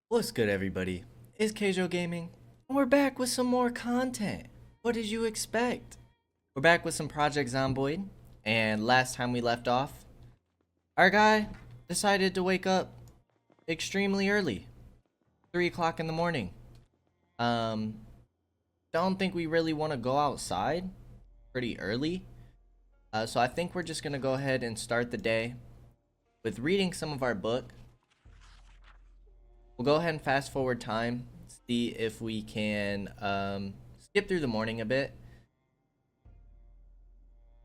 What's good, everybody? It's Kaige-O Gaming, and we're back with some more content. What did you expect? We're back with some Project Zomboid, and last time we left off, our guy decided to wake up extremely early, 3 o'clock in the morning. Um, don't think we really want to go outside pretty early, so I think we're just gonna go ahead and start the day with reading some of our book. We'll go ahead and fast forward time, see if we can skip through the morning a bit.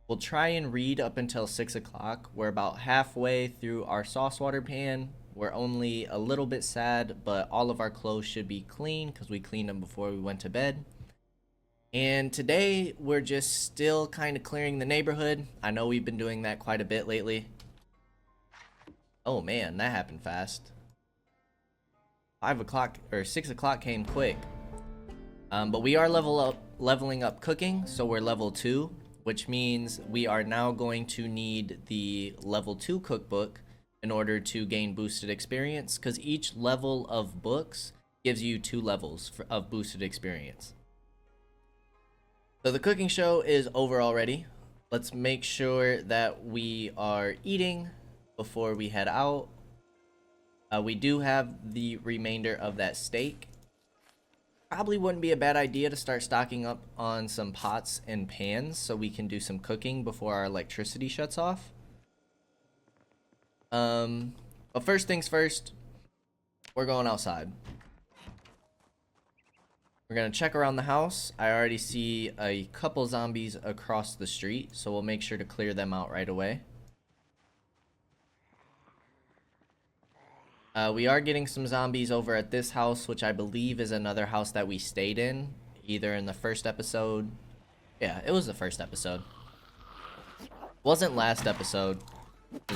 We'll try and read up until 6 o'clock. We're about halfway through our sauce water pan. We're only a little bit sad, but all of our clothes should be clean because we cleaned them before we went to bed. And today, we're just still kind of clearing the neighborhood. I know we've been doing that quite a bit lately. Oh man, that happened fast. 5 o'clock or 6 o'clock came quick. But we are leveling up cooking, so we're level 2, which means we are now going to need the level 2 cookbook in order to gain boosted experience, because each level of books gives you 2 levels of boosted experience. So the cooking show is over already. Let's make sure that we are eating before we head out. We do have the remainder of that steak. Probably wouldn't be a bad idea to start stocking up on some pots and pans so we can do some cooking before our electricity shuts off. But first things first, we're going outside. We're gonna check around the house. I already see a couple zombies across the street, so we'll make sure to clear them out right away. We are getting some zombies over at this house, which I believe is another house that we stayed in, either in the first episode. Yeah, it was the first episode. Wasn't last episode.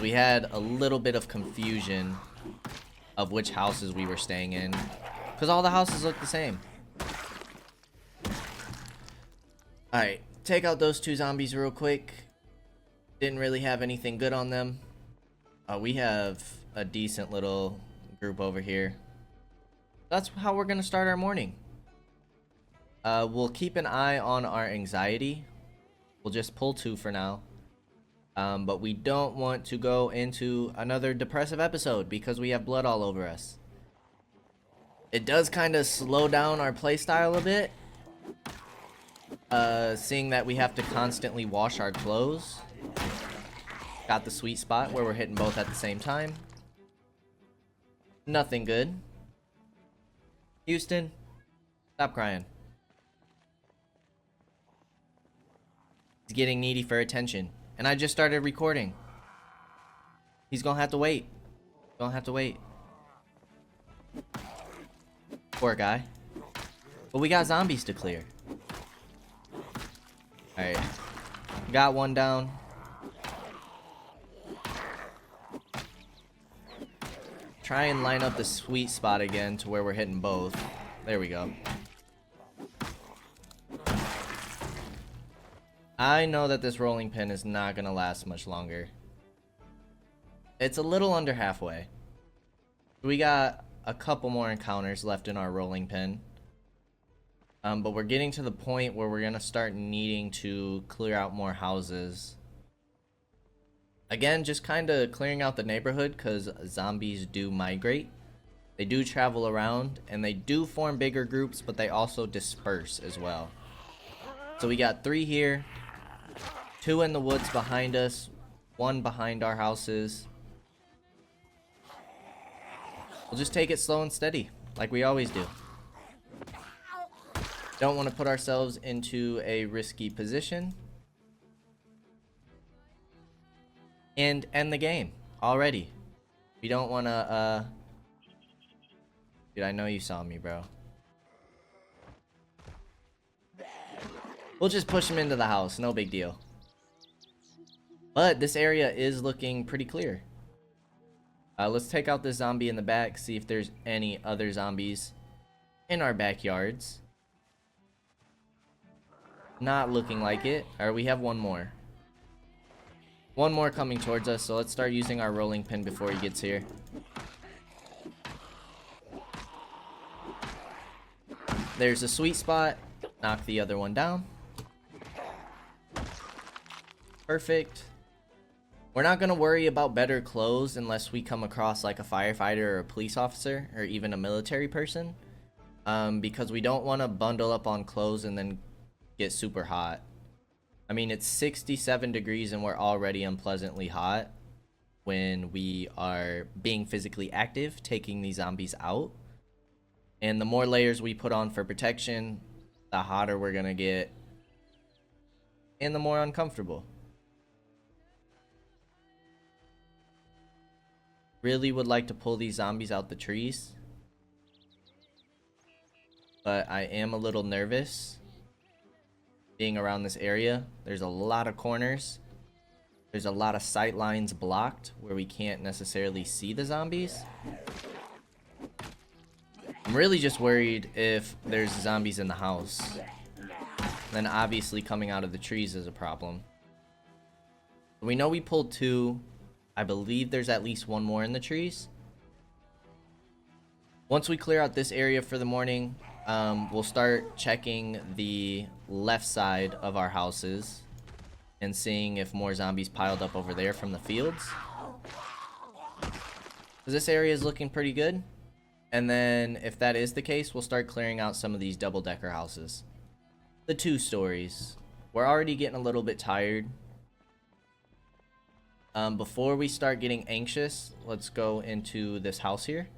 We had a little bit of confusion of which houses we were staying in, because all the houses look the same. Alright, take out those 2 zombies real quick. Didn't really have anything good on them. We have a decent little group over here. That's how we're gonna start our morning. We'll keep an eye on our anxiety. We'll just pull 2 for now. But we don't want to go into another depressive episode because we have blood all over us. It does kind of slow down our playstyle a bit. Seeing that we have to constantly wash our clothes. Got the sweet spot where we're hitting both at the same time. Nothing good. Houston, stop crying. He's getting needy for attention. And I just started recording. He's gonna have to wait. Gonna have to wait. Poor guy. But we got zombies to clear. Alright. Got one down. Try and line up the sweet spot again to where we're hitting both. There we go. I know that this rolling pin is not gonna last much longer. It's a little under halfway. We got a couple more encounters left in our rolling pin. But we're getting to the point where we're gonna start needing to clear out more houses. Again, just kind of clearing out the neighborhood because zombies do migrate. They do travel around and they do form bigger groups, but they also disperse as well. So we got 3 here, 2 in the woods behind us, 1 behind our houses. We'll just take it slow and steady, like we always do. Don't want to put ourselves into a risky position. And end the game already. We don't want to, Dude, I know you saw me, bro. We'll just push him into the house, no big deal. But this area is looking pretty clear. Let's take out this zombie in the back, see if there's any other zombies in our backyards. Not looking like it. Or we have one more. One more coming towards us, so let's start using our rolling pin before he gets here. There's a sweet spot. Knock the other one down. Perfect. We're not going to worry about better clothes unless we come across like a firefighter or a police officer or even a military person. Because we don't want to bundle up on clothes and then get super hot. I mean, it's 67 degrees and we're already unpleasantly hot when we are being physically active, taking these zombies out. And the more layers we put on for protection, the hotter we're gonna get and the more uncomfortable. Really would like to pull these zombies out the trees, but I am a little nervous being around this area. There's a lot of corners. There's a lot of sight lines blocked where we can't necessarily see the zombies. I'm really just worried if there's zombies in the house. Then obviously coming out of the trees is a problem. We know we pulled 2. I believe there's at least 1 more in the trees. Once we clear out this area for the morning, we'll start checking the left side of our houses and seeing if more zombies piled up over there from the fields. This area is looking pretty good. And then if that is the case, we'll start clearing out some of these double-decker houses. The 2 stories. We're already getting a little bit tired. Before we start getting anxious, let's go into this house here.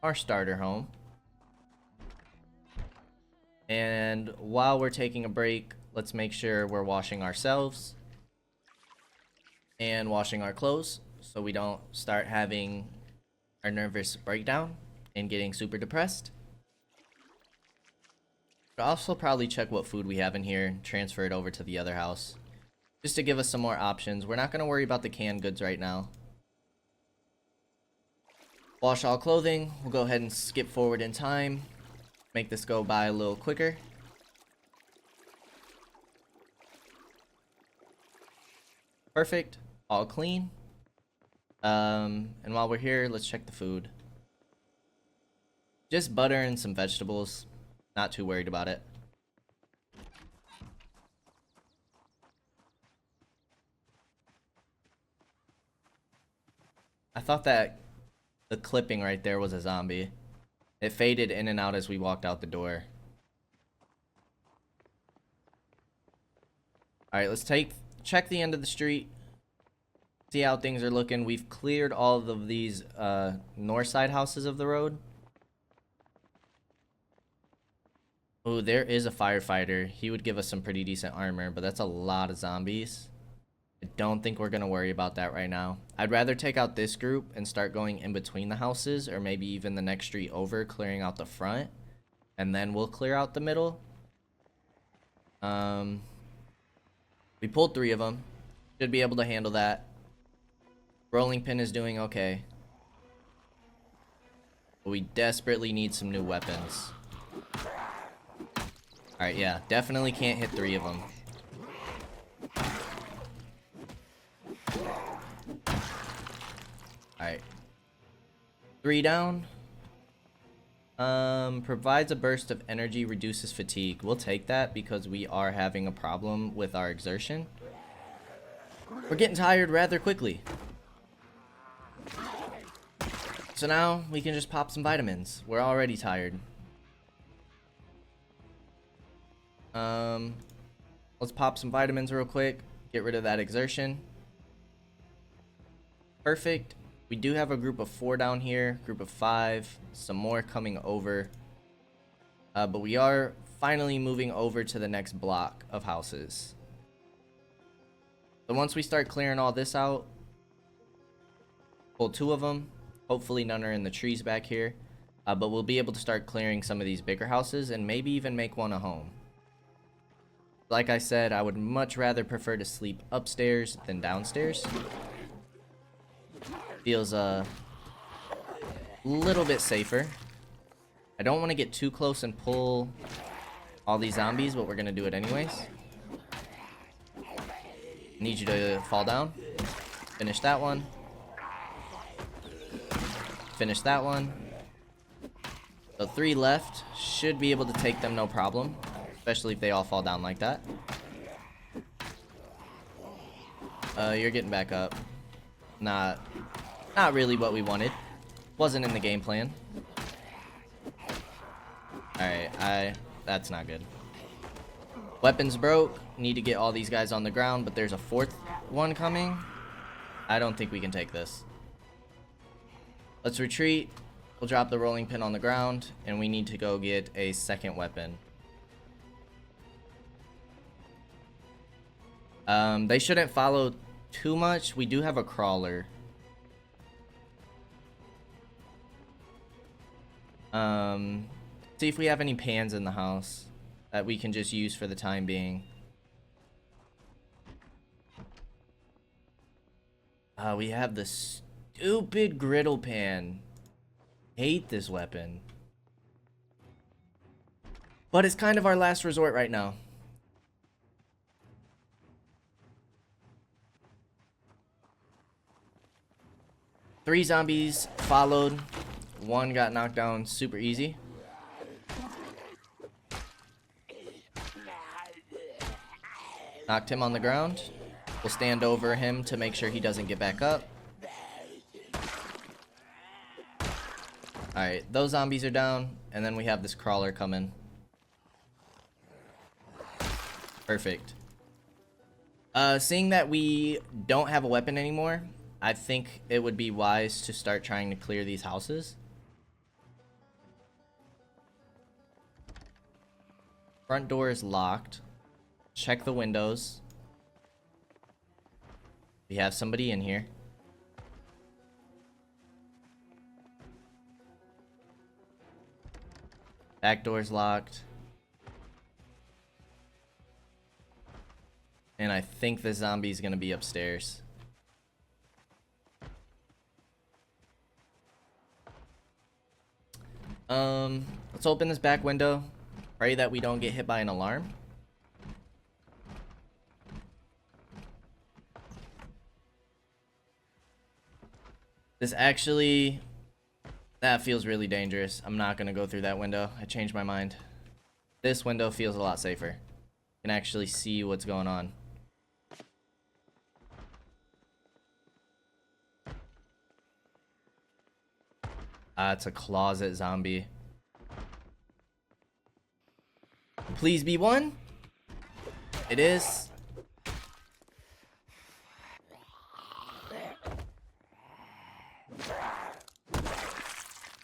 Our starter home. And while we're taking a break, let's make sure we're washing ourselves and washing our clothes so we don't start having our nervous breakdown and getting super depressed. I'll also probably check what food we have in here and transfer it over to the other house just to give us some more options. We're not going to worry about the canned goods right now. Wash all clothing. We'll go ahead and skip forward in time. Make this go by a little quicker. Perfect. All clean. And while we're here, let's check the food. Just butter and some vegetables. Not too worried about it. I thought that the clipping right there was a zombie. It faded in and out as we walked out the door. Alright, let's check the end of the street. See how things are looking. We've cleared all of these north side houses of the road. Oh, there is a firefighter. He would give us some pretty decent armor, but that's a lot of zombies. I don't think we're going to worry about that right now. I'd rather take out this group and start going in between the houses, or maybe even the next street over, clearing out the front, and then we'll clear out the middle. We pulled 3 of them. Should be able to handle that. Rolling pin is doing okay. But we desperately need some new weapons. Alright, yeah. Definitely can't hit 3 of them. Alright. 3 down. Provides a burst of energy, reduces fatigue. We'll take that because we are having a problem with our exertion. We're getting tired rather quickly. So now we can just pop some vitamins. We're already tired. Let's pop some vitamins real quick. Get rid of that exertion. Perfect. We do have a group of 4 down here, group of 5, some more coming over. But we are finally moving over to the next block of houses. So once we start clearing all this out, pull 2 of them. Hopefully none are in the trees back here. But we'll be able to start clearing some of these bigger houses and maybe even make one a home. Like I said, I would much rather prefer to sleep upstairs than downstairs. Feels a little bit safer. I don't want to get too close and pull all these zombies, but we're going to do it anyways. Need you to fall down. Finish that one. Finish that one. So 3 left. Should be able to take them no problem. Especially if they all fall down like that. You're getting back up. Not really what we wanted. Wasn't in the game plan. Alright, that's not good. Weapons broke. Need to get all these guys on the ground, but there's a 4th one coming. I don't think we can take this. Let's retreat. We'll drop the rolling pin on the ground, and we need to go get a 2nd weapon. They shouldn't follow too much. We do have a crawler. See if we have any pans in the house that we can just use for the time being. We have the stupid griddle pan. Hate this weapon. But it's kind of our last resort right now. Three zombies followed. 1 got knocked down super easy. Knocked him on the ground. We'll stand over him to make sure he doesn't get back up. Alright, those zombies are down. And then we have this crawler coming. Perfect. Seeing that we don't have a weapon anymore, I think it would be wise to start trying to clear these houses. Front door is locked. Check the windows. We have somebody in here. Back door's locked. And I think the zombie's gonna be upstairs. Let's open this back window. Pray that we don't get hit by an alarm. This actually... That feels really dangerous. I'm not gonna go through that window. I changed my mind. This window feels a lot safer. You can actually see what's going on. It's a closet zombie. Please be one. It is.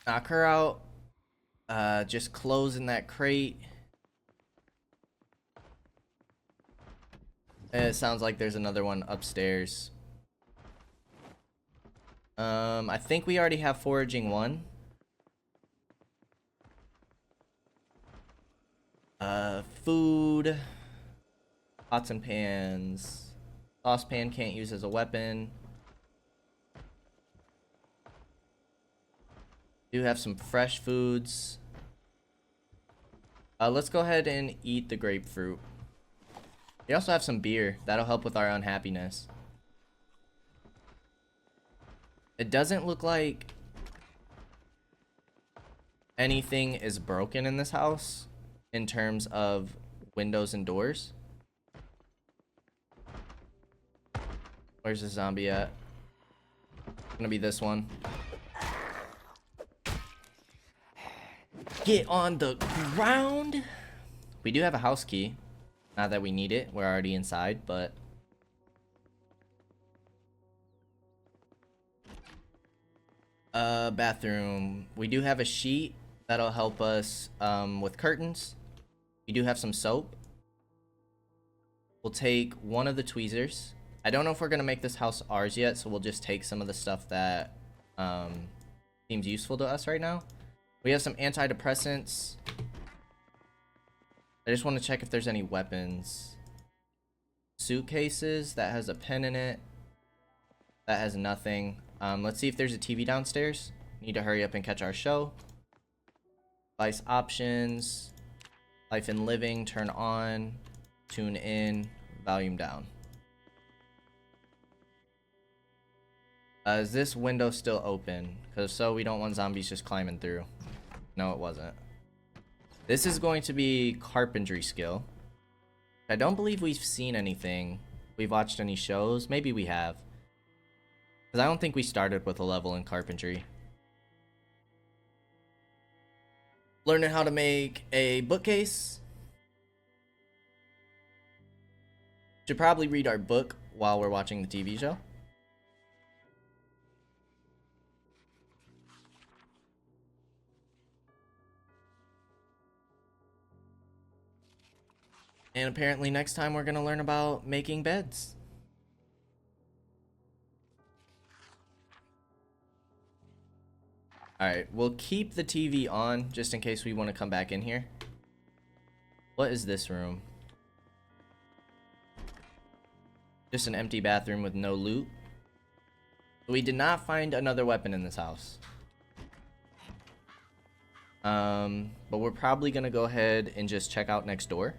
Knock her out. Just closing that crate. It sounds like there's another one upstairs. I think we already have foraging 1. Food. Pots and pans. Saucepan can't use as a weapon. Do have some fresh foods. Let's go ahead and eat the grapefruit. We also have some beer. That'll help with our unhappiness. It doesn't look like anything is broken in this house in terms of windows and doors. Where's the zombie at? Gonna be this one. Get on the ground. We do have a house key. Not that we need it. We're already inside, but... bathroom. We do have a sheet that'll help us with curtains. We do have some soap. We'll take one of the tweezers. I don't know if we're gonna make this house ours yet, so we'll just take some of the stuff that seems useful to us right now. We have some antidepressants. I just want to check if there's any weapons. Suitcases that has a pen in it. That has nothing. Let's see if there's a TV downstairs. Need to hurry up and catch our show. Device options. Life and living, turn on. Tune in, volume down. Is this window still open? Because if so, we don't want zombies just climbing through. No, it wasn't. This is going to be carpentry skill. I don't believe we've seen anything. We've watched any shows. Maybe we have. Because I don't think we started with a level in carpentry. Learning how to make a bookcase. Should probably read our book while we're watching the TV show. And apparently next time we're going to learn about making beds. Alright, we'll keep the TV on just in case we want to come back in here. What is this room? Just an empty bathroom with no loot. We did not find another weapon in this house. But we're probably going to go ahead and just check out next door.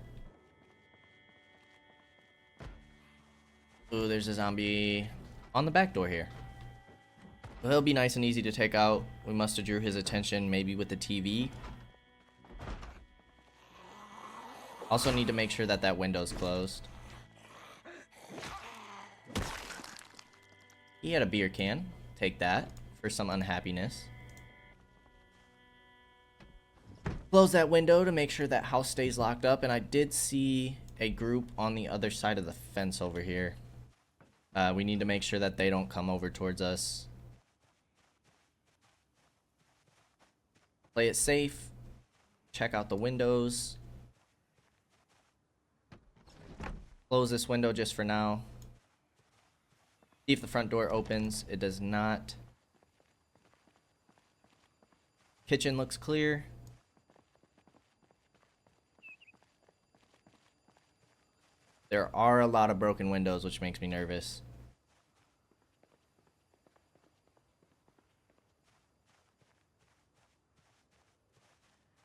Ooh, there's a zombie on the back door here. Well, he'll be nice and easy to take out. We must have drew his attention maybe with the TV. Also need to make sure that that window's closed. He had a beer can. Take that for some unhappiness. Close that window to make sure that house stays locked up. And I did see a group on the other side of the fence over here. We need to make sure that they don't come over towards us. Play it safe. Check out the windows. Close this window just for now. See if the front door opens. It does not. Kitchen looks clear. There are a lot of broken windows, which makes me nervous.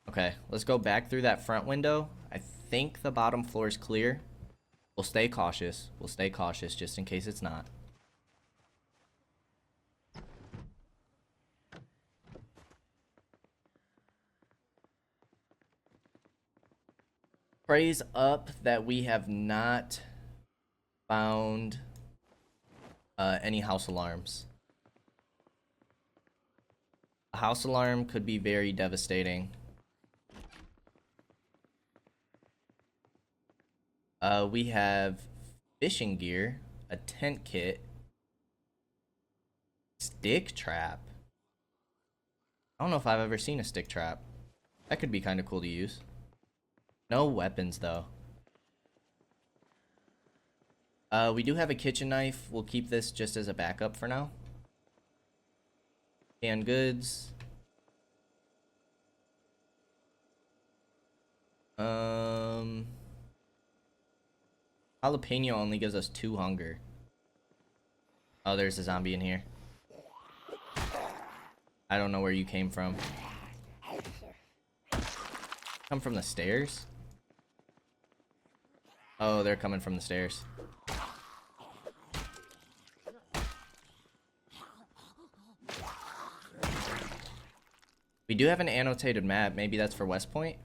Okay, let's go back through that front window. I think the bottom floor is clear. We'll stay cautious. We'll stay cautious just in case it's not. Praise up that we have not found any house alarms. A house alarm could be very devastating. We have fishing gear, a tent kit, stick trap. I don't know if I've ever seen a stick trap. That could be kind of cool to use. No weapons though. We do have a kitchen knife. We'll keep this just as a backup for now. Canned goods. Jalapeno only gives us 2 hunger. Oh, there's a zombie in here. I don't know where you came from. Come from the stairs? Oh, they're coming from the stairs. We do have an annotated map. Maybe that's for West Point?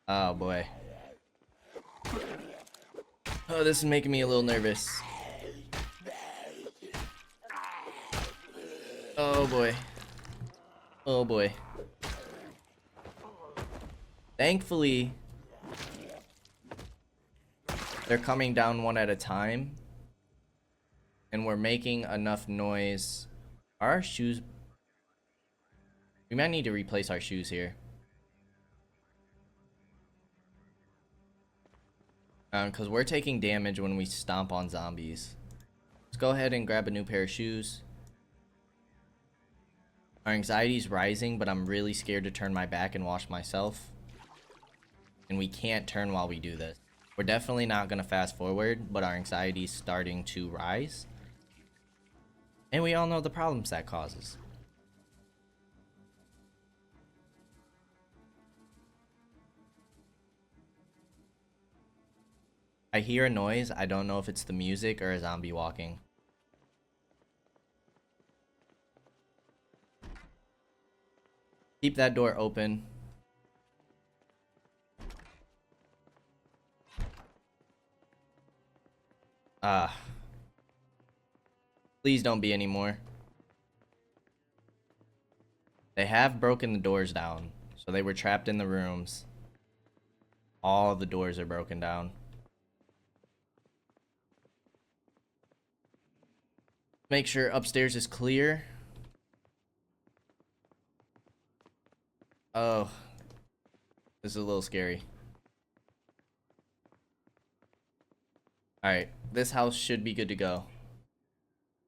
Oh, boy. Oh, this is making me a little nervous. Oh, boy. Oh, boy. Thankfully, they're coming down one at a time. And we're making enough noise. Are our shoes... We might need to replace our shoes here. Because we're taking damage when we stomp on zombies. Let's go ahead and grab a new pair of shoes. Our anxiety's rising, but I'm really scared to turn my back and wash myself. And we can't turn while we do this. We're definitely not going to fast forward, but our anxiety's starting to rise. And we all know the problems that causes. I hear a noise. I don't know if it's the music or a zombie walking. Keep that door open. Ah. Please don't be anymore. They have broken the doors down, so they were trapped in the rooms. All the doors are broken down. Make sure upstairs is clear. Oh, this is a little scary. Alright, this house should be good to go.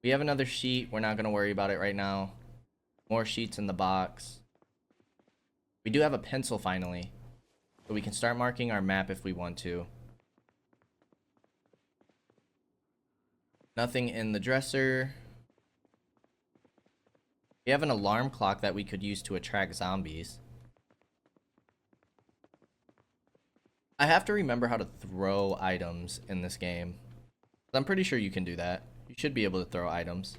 We have another sheet. We're not going to worry about it right now. More sheets in the box. We do have a pencil finally, so we can start marking our map if we want to. Nothing in the dresser. We have an alarm clock that we could use to attract zombies. I have to remember how to throw items in this game. I'm pretty sure you can do that. You should be able to throw items.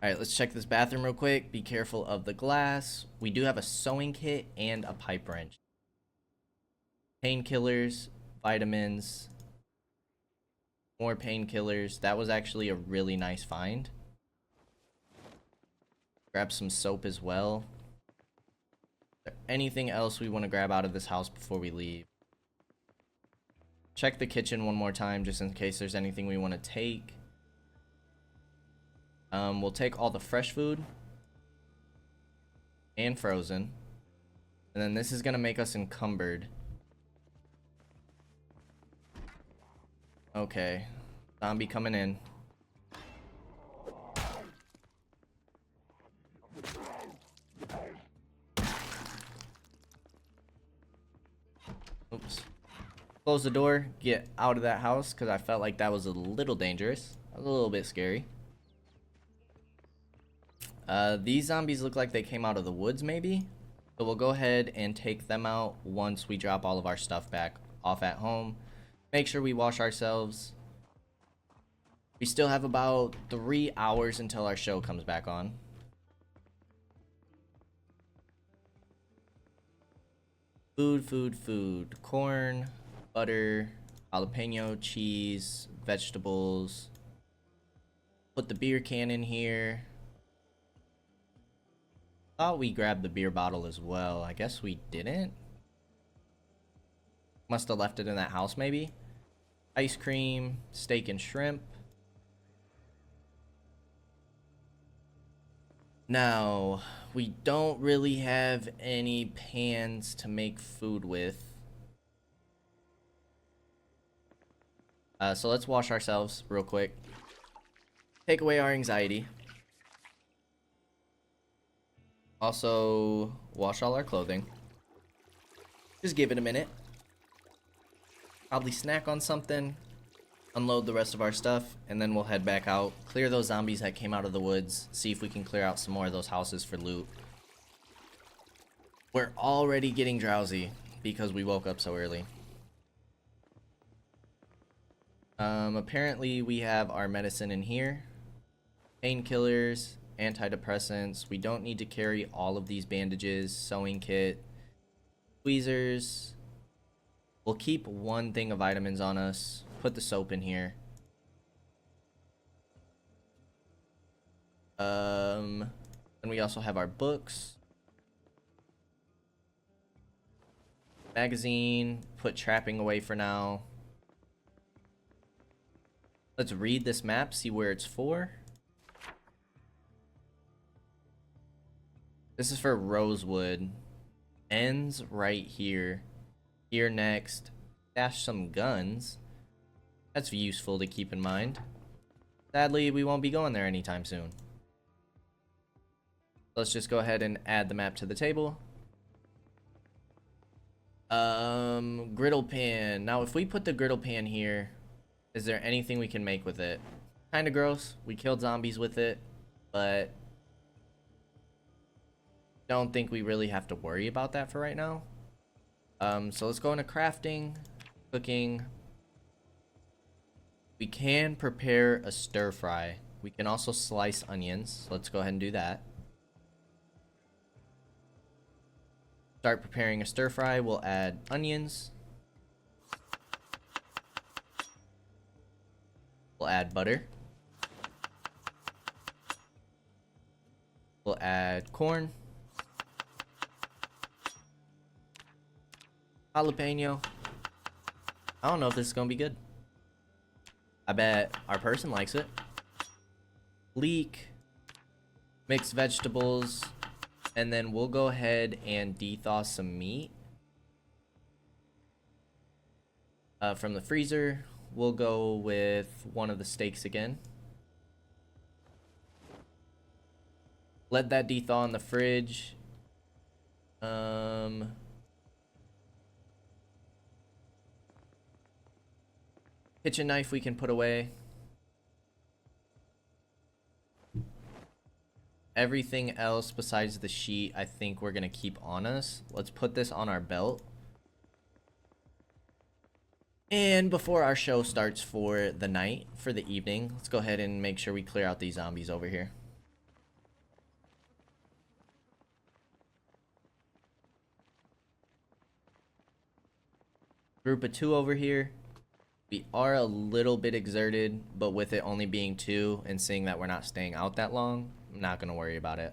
Alright, let's check this bathroom real quick. Be careful of the glass. We do have a sewing kit and a pipe wrench. Painkillers, vitamins, more painkillers. That was actually a really nice find. Grab some soap as well. Is there anything else we want to grab out of this house before we leave? Check the kitchen one more time just in case there's anything we want to take. We'll take all the fresh food and frozen. And then this is going to make us encumbered. Okay. Zombie coming in. Oops. Close the door, get out of that house, because I felt like that was a little dangerous. A little bit scary. These zombies look like they came out of the woods, maybe? So we'll go ahead and take them out once we drop all of our stuff back off at home. Make sure we wash ourselves. We still have about 3 hours until our show comes back on. Food. Corn, butter, jalapeno, cheese, vegetables. Put the beer can in here. Thought we grabbed the beer bottle as well. I guess we didn't. Must have left it in that house maybe. Ice cream, steak and shrimp. Now, we don't really have any pans to make food with. So let's wash ourselves real quick. Take away our anxiety. Also, wash all our clothing. Just give it a minute. Probably snack on something. Unload the rest of our stuff, and then we'll head back out. Clear those zombies that came out of the woods. See if we can clear out some more of those houses for loot. We're already getting drowsy because we woke up so early. Apparently we have our medicine in here. Painkillers, antidepressants. We don't need to carry all of these bandages. Sewing kit. Tweezers. We'll keep one thing of vitamins on us. Put the soap in here. And we also have our books. Magazine. Put trapping away for now. Let's read this map, see where it's for. This is for Rosewood. Ends right here. Here next. Stash some guns. That's useful to keep in mind. Sadly, we won't be going there anytime soon. Let's just go ahead and add the map to the table. Griddle pan. Now, if we put the griddle pan here, is there anything we can make with it? Kind of gross. We killed zombies with it, but don't think we really have to worry about that for right now. So let's go into crafting, cooking. We can prepare a stir fry. We can also slice onions. Let's go ahead and do that. Start preparing a stir fry. We'll add onions. We'll add butter. We'll add corn. Jalapeno. I don't know if this is gonna be good. I bet our person likes it. Leek. Mixed vegetables. And then we'll go ahead and de-thaw some meat. From the freezer, we'll go with one of the steaks again. Let that de-thaw in the fridge. Kitchen knife we can put away. Everything else besides the sheet, I think we're gonna keep on us. Let's put this on our belt. And before our show starts for the night, for the evening, let's go ahead and make sure we clear out these zombies over here. Group of 2 over here. We are a little bit exerted, but with it only being 2 and seeing that we're not staying out that long, I'm not going to worry about it.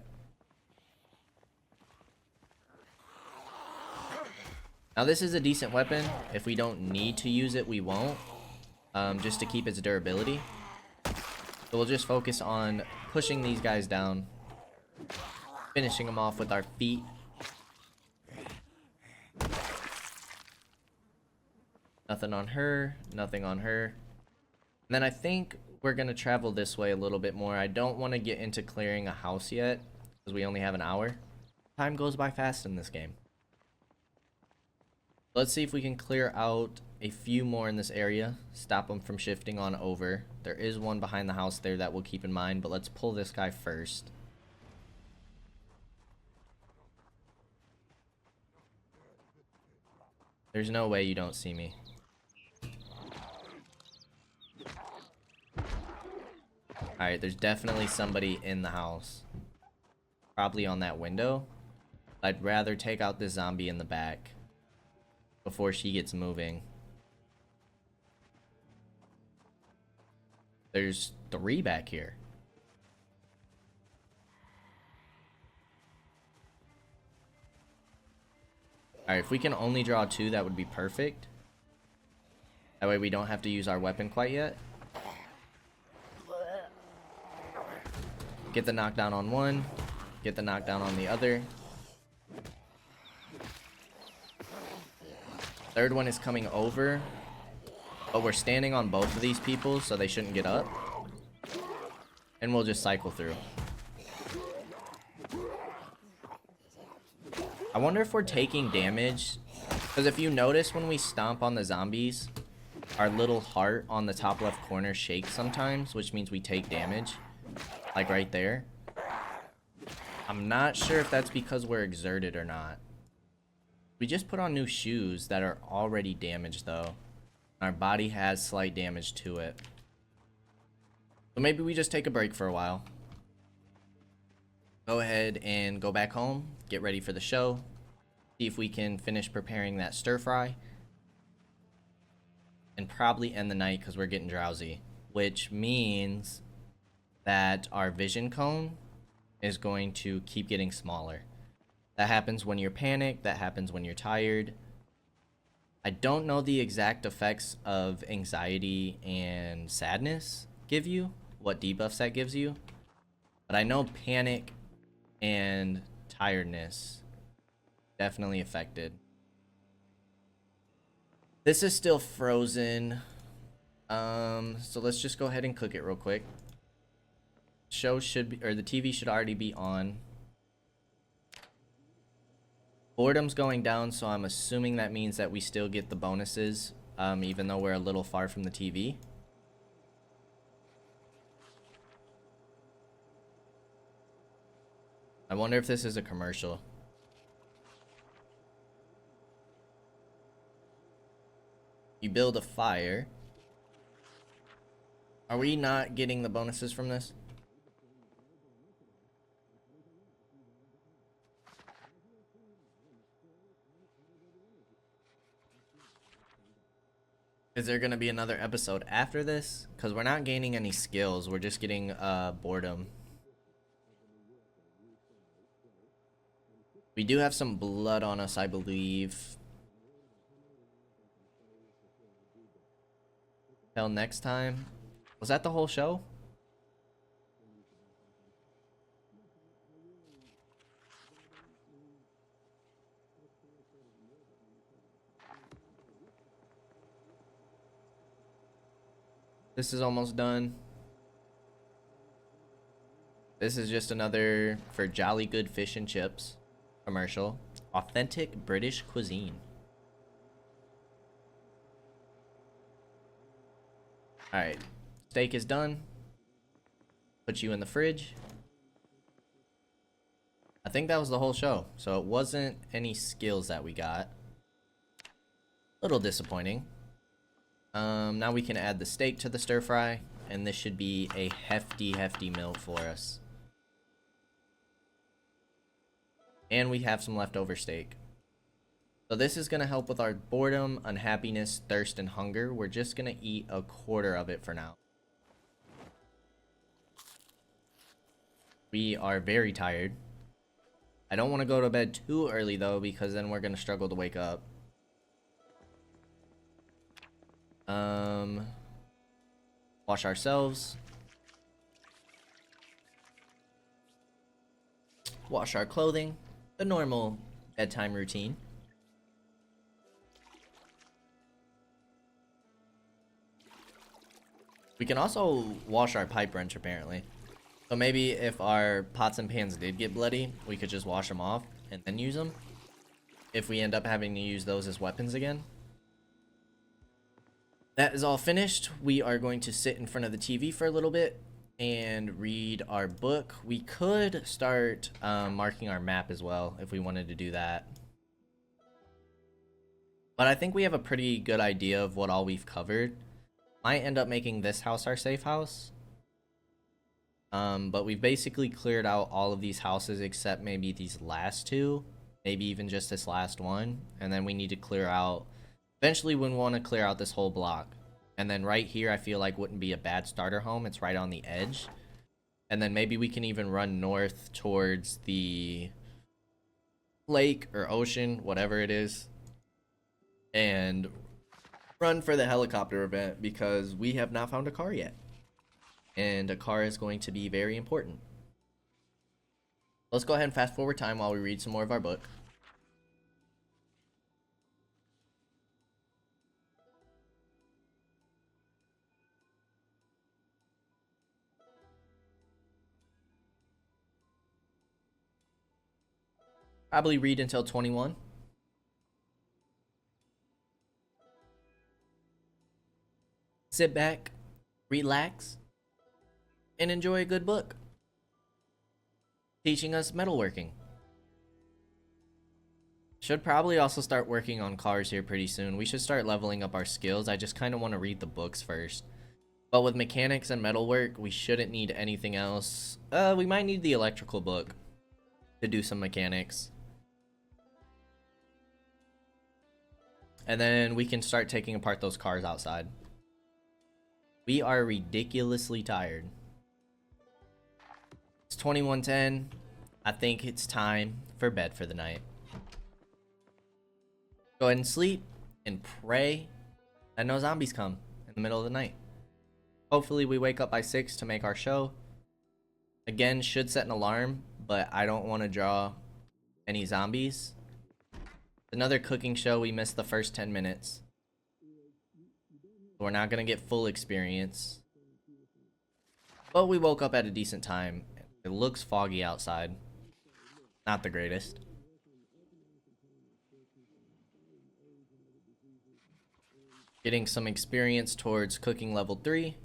Now this is a decent weapon. If we don't need to use it, we won't. Just to keep its durability. So we'll just focus on pushing these guys down. Finishing them off with our feet. Nothing on her, nothing on her. And then I think we're going to travel this way a little bit more. I don't want to get into clearing a house yet, because we only have an hour. Time goes by fast in this game. Let's see if we can clear out a few more in this area. Stop them from shifting on over. There is one behind the house there that we'll keep in mind, but let's pull this guy first. There's no way you don't see me. Alright, there's definitely somebody in the house. Probably on that window. I'd rather take out this zombie in the back before she gets moving. There's 3 back here. Alright, if we can only draw 2, that would be perfect. That way we don't have to use our weapon quite yet. Get the knockdown on one. Get the knockdown on the other. Third one is coming over. But we're standing on both of these people, so they shouldn't get up. And we'll just cycle through. I wonder if we're taking damage. Because if you notice when we stomp on the zombies, our little heart on the top left corner shakes sometimes, which means we take damage. Like right there. I'm not sure if that's because we're exerted or not. We just put on new shoes that are already damaged though. Our body has slight damage to it. So maybe we just take a break for a while. Go ahead and go back home. Get ready for the show. See if we can finish preparing that stir fry. And probably end the night because we're getting drowsy. Which means that our vision cone is going to keep getting smaller. That happens when you're panicked. That happens when you're tired. I don't know the exact effects of anxiety and sadness give you. What debuffs that gives you. But I know panic and tiredness definitely affected. This is still frozen. So let's just go ahead and cook it real quick. Show should be, or the TV should already be on. Boredom's going down, so I'm assuming that means that we still get the bonuses, even though we're a little far from the TV. I wonder if this is a commercial. You build a fire. Are we not getting the bonuses from this? Is there gonna be another episode after this? Because we're not gaining any skills. We're just getting boredom. We do have some blood on us, I believe. Till next time. Was that the whole show? This is almost done. This is just another for Jolly Good Fish and Chips commercial. Authentic British cuisine. Alright. Steak is done. Put you in the fridge. I think that was the whole show. So it wasn't any skills that we got. Little disappointing. Now we can add the steak to the stir fry, and this should be a hefty meal for us. And we have some leftover steak. So this is going to help with our boredom, unhappiness, thirst, and hunger. We're just going to eat a quarter of it for now. We are very tired. I don't want to go to bed too early though, because then we're going to struggle to wake up. Wash ourselves. Wash our clothing. The normal bedtime routine. We can also wash our pipe wrench apparently. So maybe if our pots and pans did get bloody, we could just wash them off and then use them. If we end up having to use those as weapons again. That is all finished. We are going to sit in front of the TV for a little bit and read our book. We could start marking our map as well if we wanted to do that. But I think we have a pretty good idea of what all we've covered. Might end up making this house our safe house. But we've basically cleared out all of these houses except maybe these last two. Maybe even just this last one. And then we need to clear out... Eventually we want to clear out this whole block. And then right here I feel like wouldn't be a bad starter home. It's right on the edge. And then maybe we can even run north towards the lake or ocean, whatever it is. And run for the helicopter event because we have not found a car yet. And a car is going to be very important. Let's go ahead and fast forward time while we read some more of our book. Probably read until 21. Sit back, relax, and enjoy a good book. Teaching us metalworking. Should probably also start working on cars here pretty soon. We should start leveling up our skills. I just kind of want to read the books first. But with mechanics and metalwork, we shouldn't need anything else. We might need the electrical book to do some mechanics. And then we can start taking apart those cars outside. We are ridiculously tired. It's 21:10. I think it's time for bed for the night. Go ahead and sleep and pray that no zombies come in the middle of the night. Hopefully we wake up by 6 to make our show. Again, should set an alarm, but I don't want to draw any zombies. Another cooking show, we missed the first 10 minutes. We're not going to get full experience. But we woke up at a decent time. It looks foggy outside. Not the greatest. Getting some experience towards cooking level 3.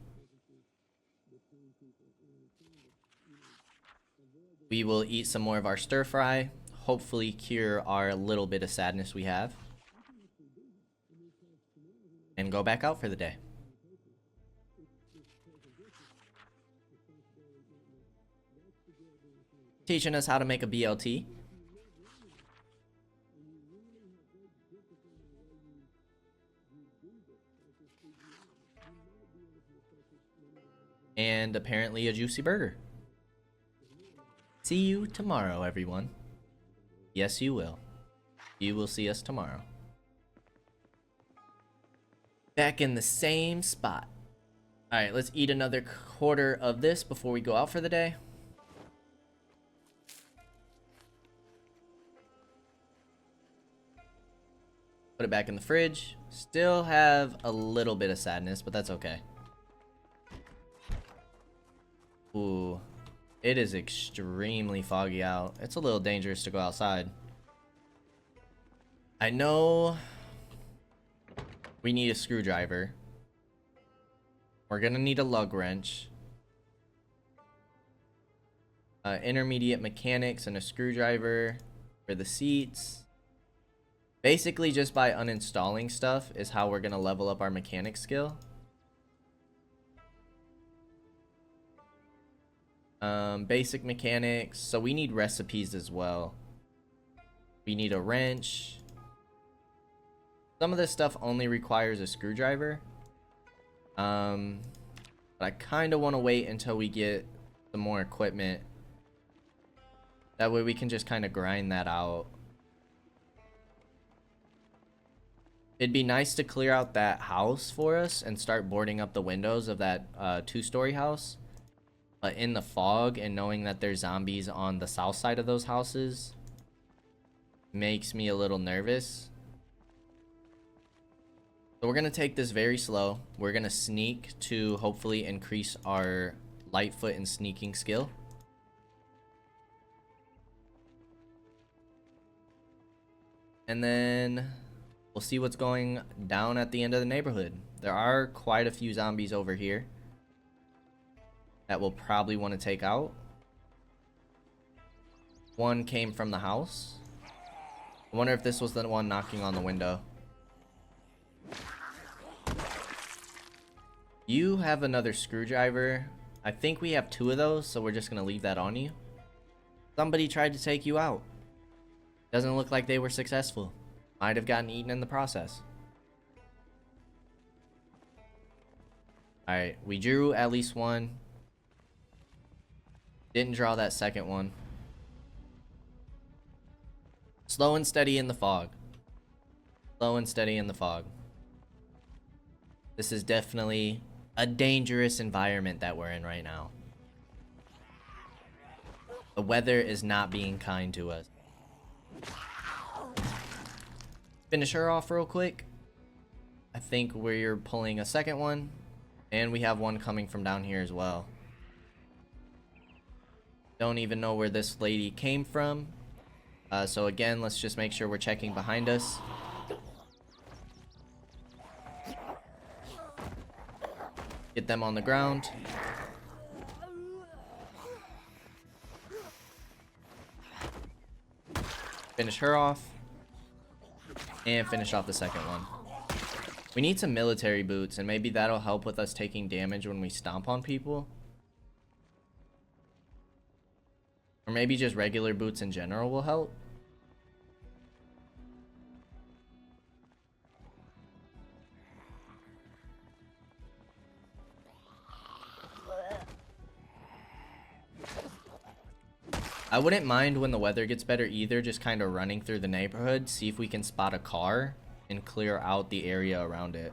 We will eat some more of our stir fry. Hopefully cure our little bit of sadness we have. And go back out for the day. Teaching us how to make a BLT. and apparently a juicy burger. See you tomorrow, everyone. Yes, you will. You will see us tomorrow. Back in the same spot. Alright, let's eat another quarter of this before we go out for the day. Put it back in the fridge. Still have a little bit of sadness, but that's okay. Ooh. It is extremely foggy out. It's a little dangerous to go outside. I know we need a screwdriver. We're gonna need a lug wrench. Intermediate mechanics and a screwdriver for the seats. Basically, just by uninstalling stuff is how we're gonna level up our mechanic skill. Basic mechanics. So we need recipes as well. We need a wrench. Some of this stuff only requires a screwdriver. But I kind of want to wait until we get some more equipment. That way we can just kind of grind that out. It'd be nice to clear out that house for us and start boarding up the windows of that two-story house. But in the fog and knowing that there's zombies on the south side of those houses makes me a little nervous. So we're going to take this very slow. We're going to sneak to hopefully increase our lightfoot and sneaking skill. And then we'll see what's going down at the end of the neighborhood. There are quite a few zombies over here that we'll probably want to take out. One came from the house. I wonder if this was the one knocking on the window. You have another screwdriver. I think we have 2 of those, so we're just going to leave that on you. Somebody tried to take you out. Doesn't look like they were successful. Might have gotten eaten in the process. Alright, we drew at least one. Didn't draw that second one. Slow and steady in the fog. Slow and steady in the fog. This is definitely a dangerous environment that we're in right now. The weather is not being kind to us. Finish her off real quick. I think we're pulling a second one. And we have one coming from down here as well. Don't even know where this lady came from. So again, let's just make sure we're checking behind us. Get them on the ground. Finish her off. And finish off the second one. We need some military boots, and maybe that'll help with us taking damage when we stomp on people. Or maybe just regular boots in general will help. I wouldn't mind when the weather gets better either, just kind of running through the neighborhood, see if we can spot a car and clear out the area around it.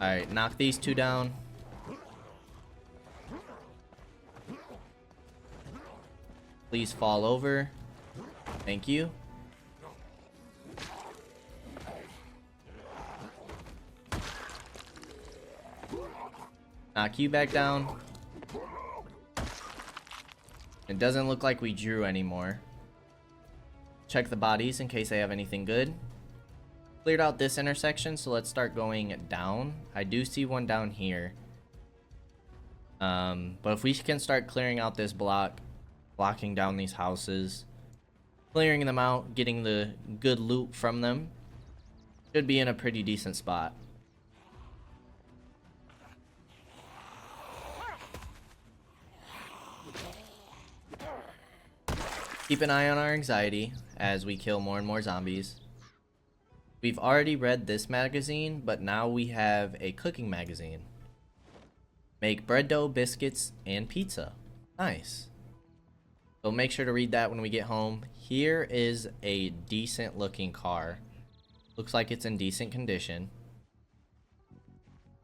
Alright, knock these 2 down. Please fall over. Thank you. Knock you back down. It doesn't look like we drew anymore. Check the bodies in case they have anything good. Cleared out this intersection, so let's start going down. I do see one down here. But if we can start clearing out this block, blocking down these houses, clearing them out, getting the good loot from them, should be in a pretty decent spot. Keep an eye on our anxiety as we kill more and more zombies. We've already read this magazine, but now we have a cooking magazine. Make bread dough, biscuits, and pizza. Nice. So make sure to read that when we get home. Here is a decent looking car. Looks like it's in decent condition.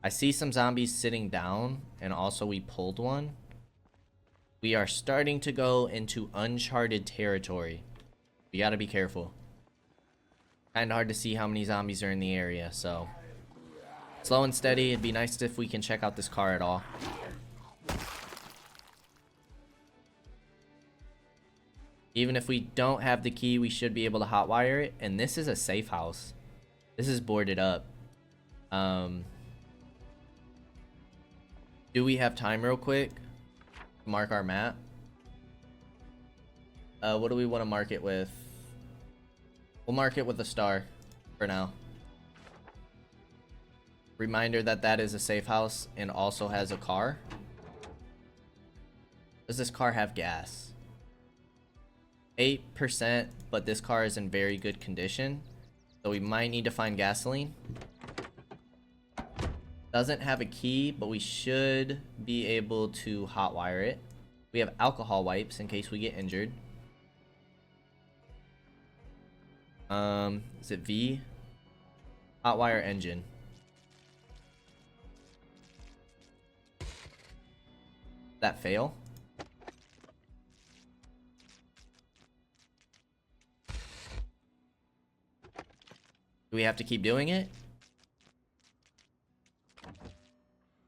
I see some zombies sitting down, and also we pulled one. We are starting to go into uncharted territory. We gotta be careful. Kinda hard to see how many zombies are in the area, so slow and steady. It'd be nice if we can check out this car at all. Even if we don't have the key, we should be able to hotwire it. And this is a safe house. This is boarded up. Do we have time real quick to mark our map? What do we want to mark it with? We'll mark it with a star for now. Reminder that that is a safe house and also has a car. Does this car have gas? 8%, but this car is in very good condition, so we might need to find gasoline. Doesn't have a key, but we should be able to hotwire it. We have alcohol wipes in case we get injured. Is it V? Hotwire engine. That fail? Do we have to keep doing it?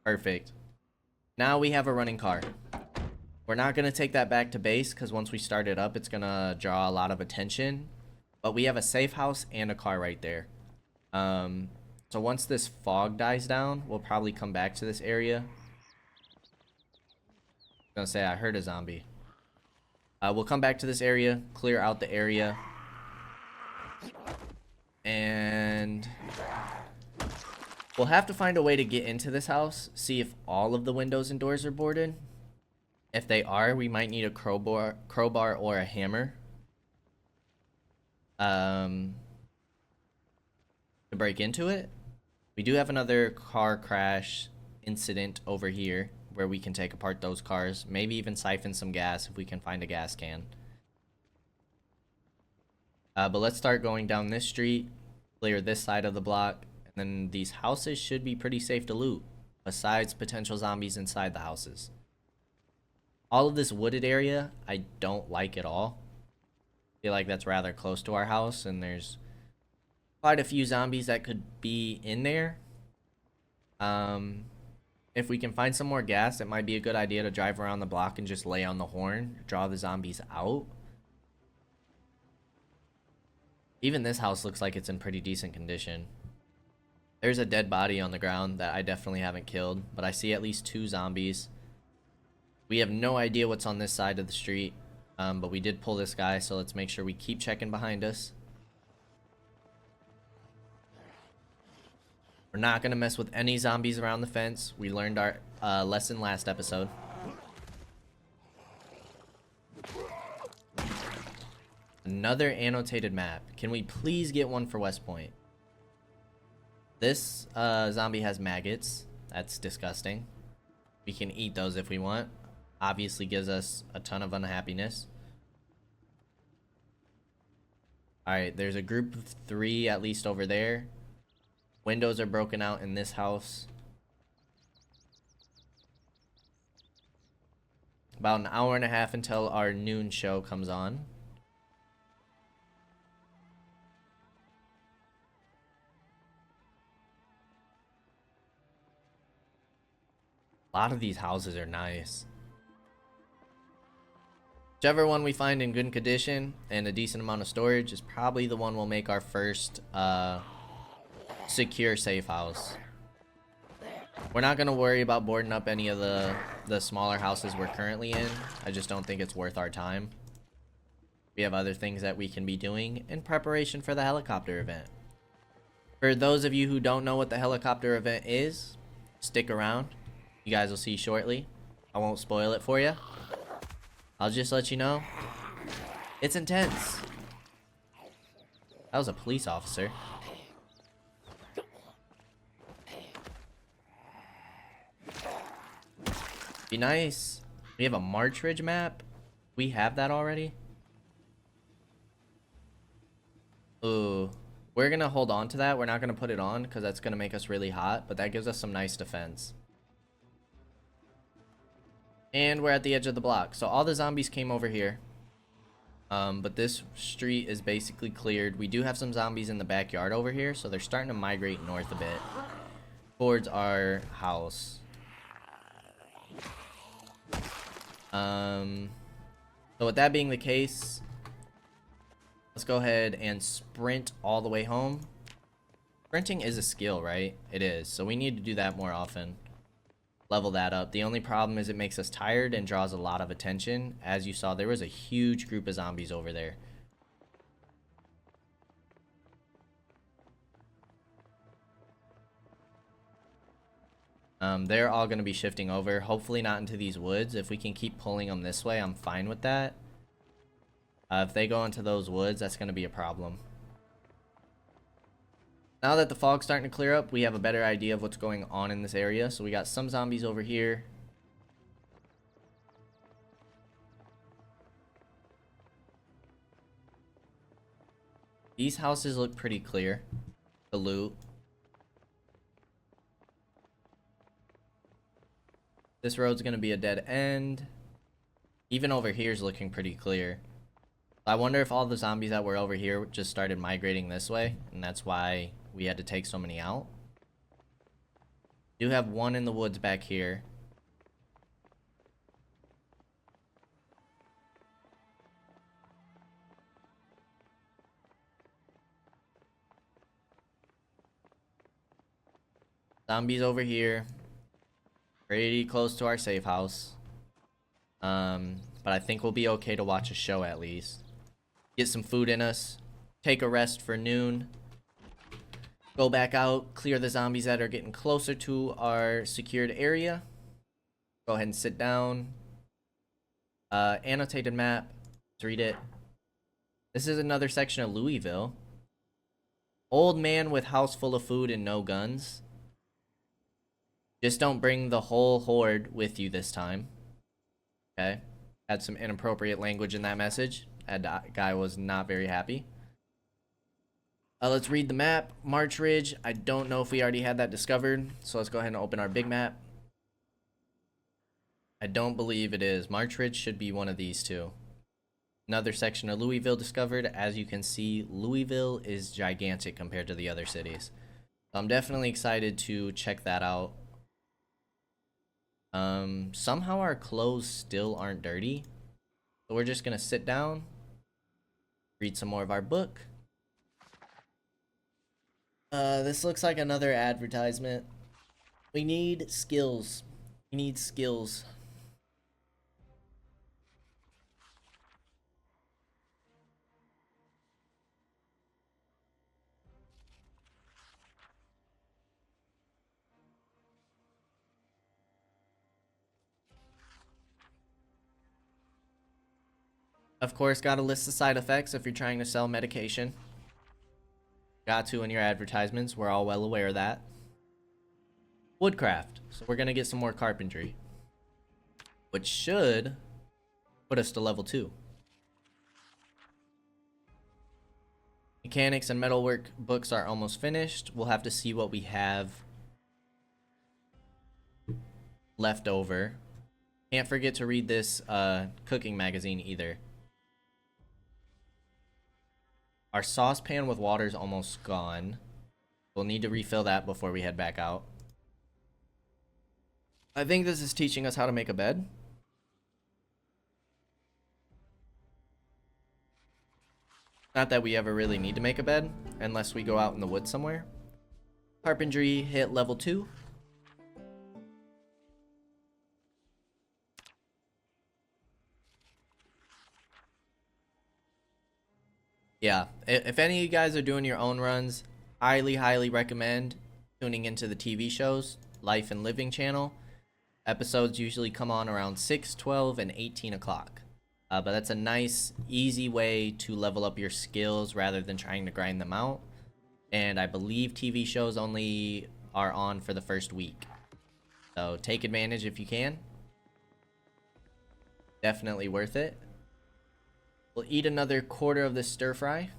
Perfect. Now we have a running car. We're not going to take that back to base because once we start it up, it's going to draw a lot of attention. But we have a safe house and a car right there. So once this fog dies down, we'll probably come back to this area. I'm going to say I heard a zombie. We'll come back to this area, clear out the area. And we'll have to find a way to get into this house, see if all of the windows and doors are boarded. If they are, we might need a crowbar or a hammer to break into it. We do have another car crash incident over here where we can take apart those cars, maybe even siphon some gas if we can find a gas can. But let's start going down this street, clear this side of the block, and then these houses should be pretty safe to loot, besides potential zombies inside the houses. All of this wooded area, I don't like at all. I feel like that's rather close to our house, and there's quite a few zombies that could be in there. If we can find some more gas, it might be a good idea to drive around the block and just lay on the horn, draw the zombies out. Even this house looks like it's in pretty decent condition. There's a dead body on the ground that I definitely haven't killed, but I see at least 2 zombies. We have no idea what's on this side of the street, but we did pull this guy, so let's make sure we keep checking behind us. We're not going to mess with any zombies around the fence. We learned our lesson last episode. Another annotated map. Can we please get one for West Point? This zombie has maggots. That's disgusting. We can eat those if we want. Obviously gives us a ton of unhappiness. Alright, there's a group of 3 at least over there. Windows are broken out in this house. About an hour and a half until our noon show comes on. A lot of these houses are nice. Whichever one we find in good condition and a decent amount of storage is probably the one we'll make our first secure safe house. We're not going to worry about boarding up any of the smaller houses we're currently in. I just don't think it's worth our time. We have other things that we can be doing in preparation for the helicopter event. For those of you who don't know what the helicopter event is, stick around. You guys will see shortly. I won't spoil it for you. I'll just let you know. It's intense. That was a police officer. Be nice. We have a March Ridge map. We have that already. Ooh. We're gonna hold on to that. We're not gonna put it on because that's gonna make us really hot, but that gives us some nice defense. And we're at the edge of the block. So all the zombies came over here. But this street is basically cleared. We do have some zombies in the backyard over here, so they're starting to migrate north a bit towards our house. So with that being the case, let's go ahead and sprint all the way home. Sprinting is a skill, right? It is. So we need to do that more often. Level that up. The only problem is it makes us tired and draws a lot of attention. As you saw, there was a huge group of zombies over there. They're all going to be shifting over. Hopefully not into these woods. If we can keep pulling them this way, I'm fine with that. If they go into those woods, that's going to be a problem. Now that the fog's starting to clear up, we have a better idea of what's going on in this area. So we got some zombies over here. These houses look pretty clear. The loot. This road's going to be a dead end. Even over here is looking pretty clear. I wonder if all the zombies that were over here just started migrating this way, and that's why we had to take so many out. Do have one in the woods back here. Zombies over here. Pretty close to our safe house. But I think we'll be okay to watch a show at least. Get some food in us. Take a rest for noon. Go back out. Clear the zombies that are getting closer to our secured area. Go ahead and sit down. Annotated map. Let's read it. This is another section of Louisville. Old man with house full of food and no guns. Just don't bring the whole horde with you this time. Okay. Had some inappropriate language in that message. That guy was not very happy. Let's read the map. March Ridge. I don't know if we already had that discovered. So let's go ahead and open our big map. I don't believe it is. March Ridge should be one of these two. Another section of Louisville discovered. As you can see, Louisville is gigantic compared to the other cities. So I'm definitely excited to check that out. Somehow our clothes still aren't dirty. So we're just gonna sit down, read some more of our book. This looks like another advertisement. We need skills. We need skills. Of course, gotta list the side effects if you're trying to sell medication. Got to in your advertisements. We're all well aware of that. Woodcraft. So we're gonna get some more carpentry, which should put us to level 2. Mechanics and metalwork books are almost finished. We'll have to see what we have left over. Can't forget to read this cooking magazine either. Our saucepan with water is almost gone. We'll need to refill that before we head back out. I think this is teaching us how to make a bed. Not that we ever really need to make a bed, unless we go out in the woods somewhere. Carpentry hit level 2. Yeah, if any of you guys are doing your own runs, highly recommend tuning into the TV shows, Life and Living channel. Episodes usually come on around 6, 12, and 18 o'clock. But that's a nice, easy way to level up your skills rather than trying to grind them out. And I believe TV shows only are on for the first week. So take advantage if you can. Definitely worth it. We'll eat another quarter of this stir fry.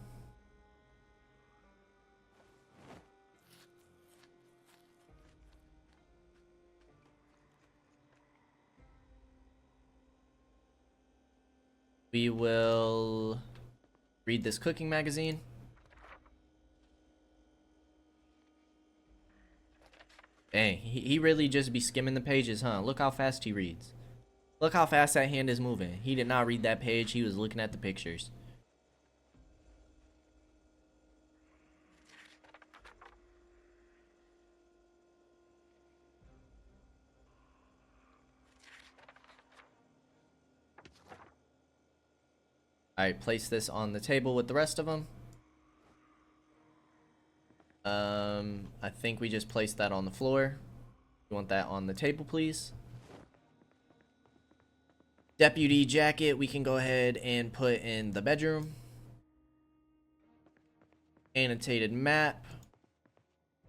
We will read this cooking magazine. Dang, he really just be skimming the pages, huh? Look how fast he reads. Look how fast that hand is moving. He did not read that page. He was looking at the pictures. Alright, place this on the table with the rest of them. I think we just placed that on the floor. You want that on the table, please? Deputy jacket, we can go ahead and put in the bedroom. Annotated map.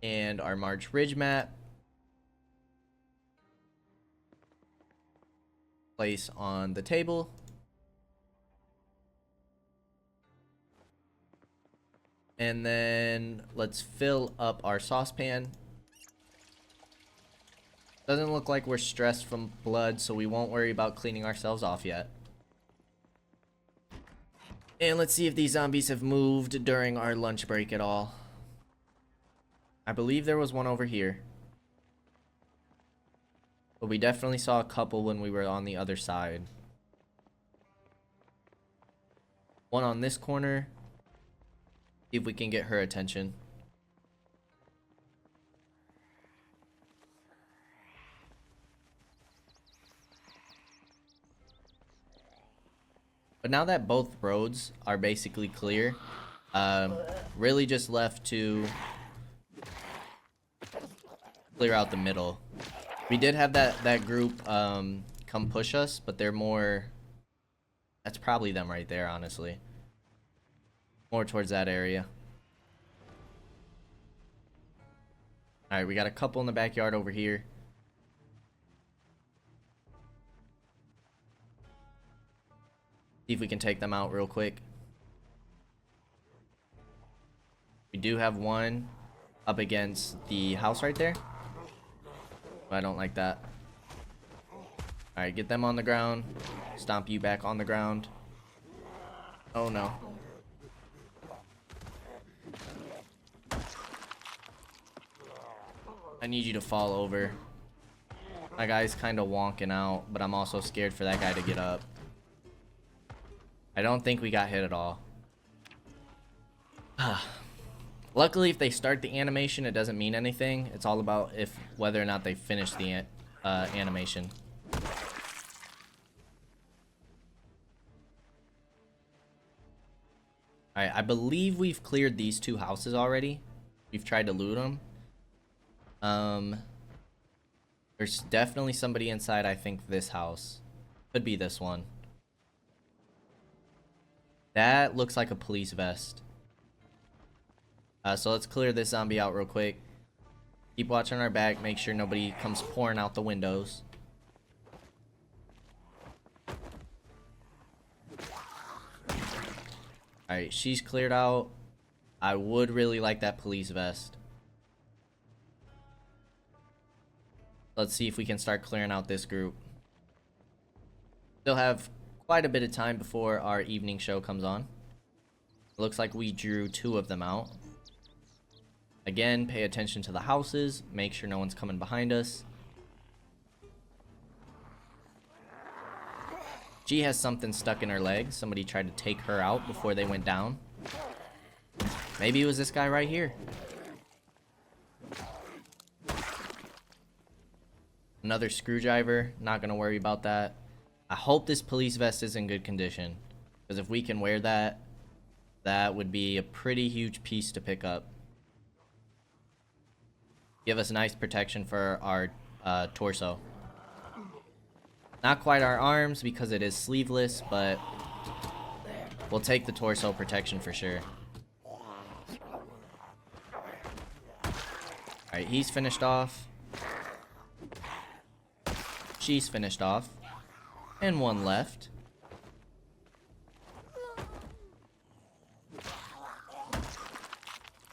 And our March Ridge map. Place on the table. And then let's fill up our saucepan. Doesn't look like we're stressed from blood, so we won't worry about cleaning ourselves off yet. And let's see if these zombies have moved during our lunch break at all. I believe there was one over here. But we definitely saw a couple when we were on the other side. One on this corner. See if we can get her attention. But now that both roads are basically clear, really just left to clear out the middle. We did have that group come push us, but they're more... That's probably them right there, honestly. More towards that area. Alright, we got a couple in the backyard over here. See if we can take them out real quick. We do have one up against the house right there. But I don't like that. Alright, get them on the ground. Stomp you back on the ground. Oh no. I need you to fall over. My guy's kind of wonking out, but I'm also scared for that guy to get up. I don't think we got hit at all. Luckily, if they start the animation, it doesn't mean anything. It's all about whether or not they finish the animation. Alright, I believe we've cleared these two houses already. We've tried to loot them. There's definitely somebody inside, I think, this house. Could be this one. That looks like a police vest. So let's clear this zombie out real quick. Keep watching our back, make sure nobody comes pouring out the windows. Alright, she's cleared out. I would really like that police vest. Let's see if we can start clearing out this group. Still have quite a bit of time before our evening show comes on. Looks like we drew 2 of them out. Again, pay attention to the houses. Make sure no one's coming behind us. She has something stuck in her leg. Somebody tried to take her out before they went down. Maybe it was this guy right here. Another screwdriver. Not gonna worry about that. I hope this police vest is in good condition. Because if we can wear that, that would be a pretty huge piece to pick up. Give us nice protection for our torso. Not quite our arms because it is sleeveless, but we'll take the torso protection for sure. Alright, he's finished off. She's finished off. And one left.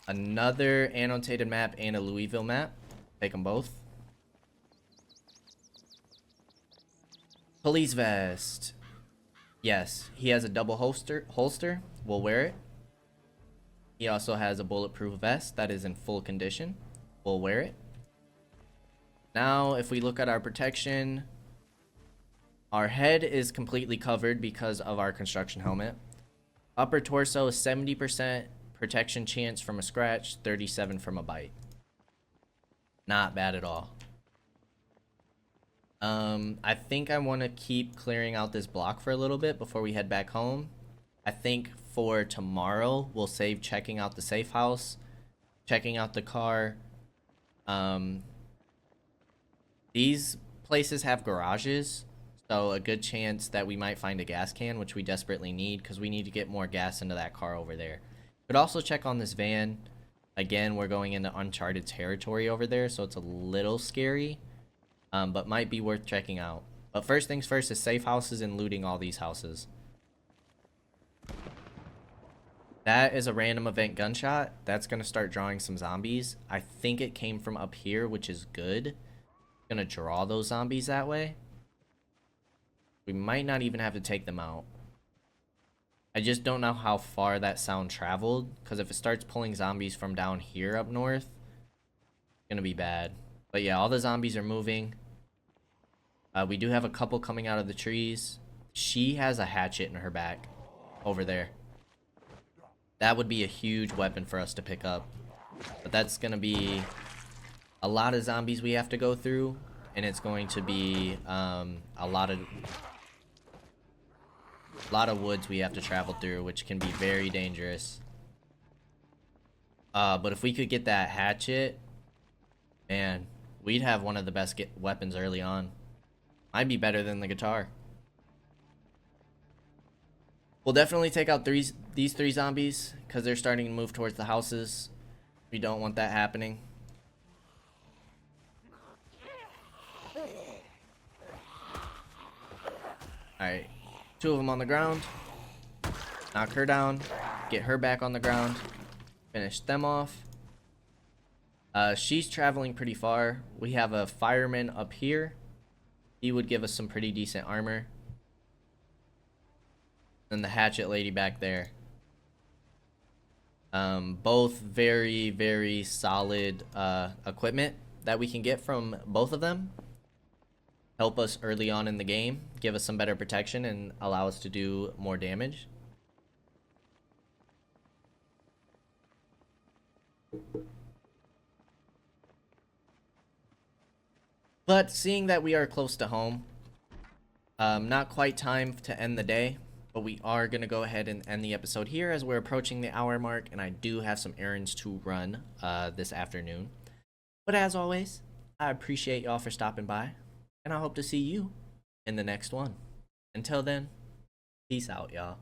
Another annotated map and a Louisville map. Take them both. Police vest. Yes, he has a double holster. We'll wear it. He also has a bulletproof vest that is in full condition. We'll wear it. Now, if we look at our protection, our head is completely covered because of our construction helmet. Upper torso is 70% protection chance from a scratch, 37 from a bite. Not bad at all. I think I want to keep clearing out this block for a little bit before we head back home. I think for tomorrow, we'll save checking out the safe house, checking out the car. These places have garages, so a good chance that we might find a gas can, which we desperately need because we need to get more gas into that car over there. Could also check on this van. Again, we're going into uncharted territory over there, so it's a little scary, but might be worth checking out. But first things first is safe houses and looting all these houses. That is a random event gunshot. That's going to start drawing some zombies. I think it came from up here, which is good. Going to draw those zombies that way. We might not even have to take them out. I just don't know how far that sound traveled, because if it starts pulling zombies from down here up north, it's going to be bad. But yeah, all the zombies are moving. We do have a couple coming out of the trees. She has a hatchet in her back over there. That would be a huge weapon for us to pick up. But that's going to be a lot of zombies we have to go through. And it's going to be a lot of woods we have to travel through, which can be very dangerous. But if we could get that hatchet, man, we'd have one of the best weapons early on. Might be better than the guitar. We'll definitely take out these three zombies because they're starting to move towards the houses. We don't want that happening. Alright, 2 of them on the ground. Knock her down. Get her back on the ground. Finish them off. She's traveling pretty far. We have a fireman up here. He would give us some pretty decent armor. And the hatchet lady back there. Both very, very solid equipment that we can get from both of them. Help us early on in the game, give us some better protection, and allow us to do more damage. But seeing that we are close to home, not quite time to end the day, but we are going to go ahead and end the episode here as we're approaching the hour mark, and I do have some errands to run this afternoon. But as always, I appreciate y'all for stopping by, and I hope to see you in the next one. Until then, peace out, y'all.